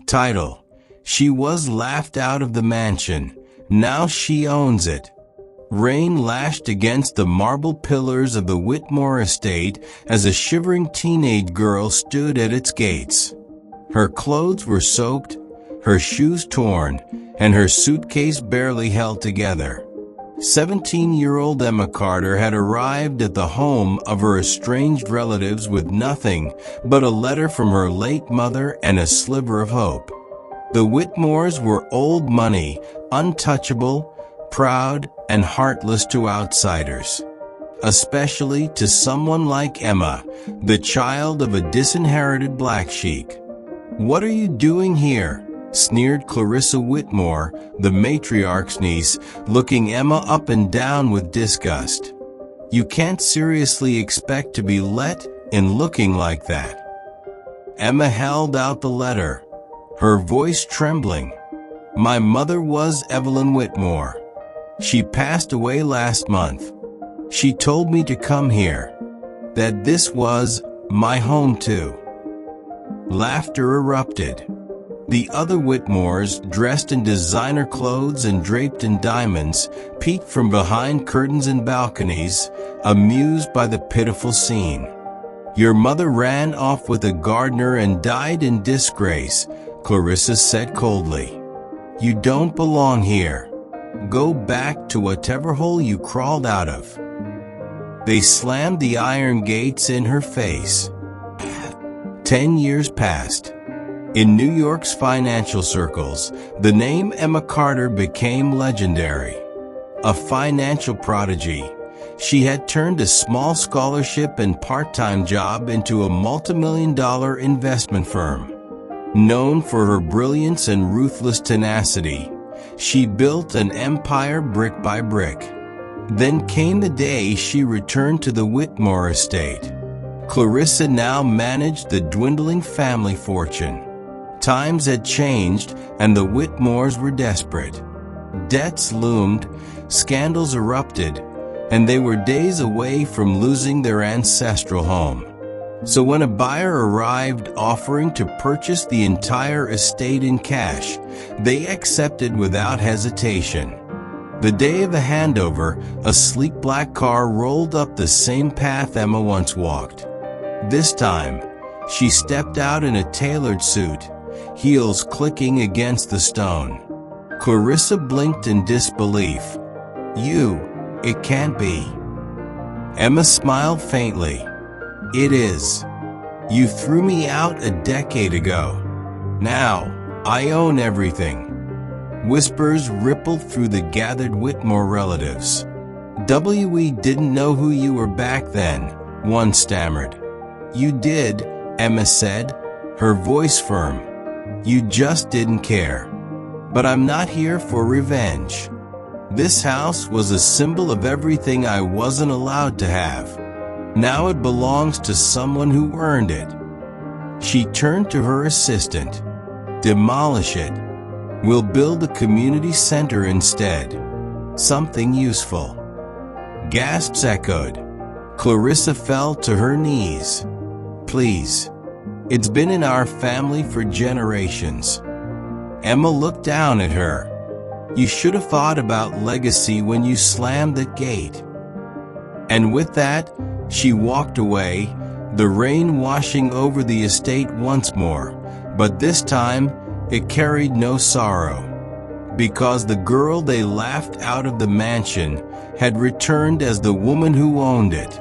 Title: She was laughed out of the mansion. Now she owns it. Rain lashed against the marble pillars of the Whitmore estate as a shivering teenage girl stood at its gates. Her clothes were soaked, her shoes torn, and her suitcase barely held together. 17-year-old Emma Carter had arrived at the home of her estranged relatives with nothing but a letter from her late mother and a sliver of hope. The Whitmores were old money, untouchable, proud, and heartless to outsiders. Especially to someone like Emma, the child of a disinherited black sheik. "What are you doing here?" sneered Clarissa Whitmore, the matriarch's niece, looking Emma up and down with disgust. "You can't seriously expect to be let in looking like that." Emma held out the letter, her voice trembling. "My mother was Evelyn Whitmore. She passed away last month. She told me to come here. That this was my home too." Laughter erupted. The other Whitmores, dressed in designer clothes and draped in diamonds, peeked from behind curtains and balconies, amused by the pitiful scene. "Your mother ran off with a gardener and died in disgrace," Clarissa said coldly. "You don't belong here. Go back to whatever hole you crawled out of." They slammed the iron gates in her face. 10 years passed. In New York's financial circles, the name Emma Carter became legendary. A financial prodigy, she had turned a small scholarship and part-time job into a multimillion-dollar investment firm. Known for her brilliance and ruthless tenacity, she built an empire brick by brick. Then came the day she returned to the Whitmore estate. Clarissa now managed the dwindling family fortune. Times had changed, and the Whitmores were desperate. Debts loomed, scandals erupted, and they were days away from losing their ancestral home. So when a buyer arrived offering to purchase the entire estate in cash, they accepted without hesitation. The day of the handover, a sleek black car rolled up the same path Emma once walked. This time, she stepped out in a tailored suit, heels clicking against the stone. Clarissa blinked in disbelief. It can't be." Emma smiled faintly. "It is. You threw me out a decade ago. Now, I own everything." Whispers rippled through the gathered Whitmore relatives. "We didn't know who you were back then," one stammered. "You did," Emma said, her voice firm. "You just didn't care. But I'm not here for revenge. This house was a symbol of everything I wasn't allowed to have. Now it belongs to someone who earned it." She turned to her assistant. "Demolish it. We'll build a community center instead. Something useful." Gasps echoed. Clarissa fell to her knees. "Please. It's been in our family for generations." Emma looked down at her. "You should have thought about legacy when you slammed that gate." And with that, she walked away, the rain washing over the estate once more, but this time it carried no sorrow. Because the girl they laughed out of the mansion had returned as the woman who owned it.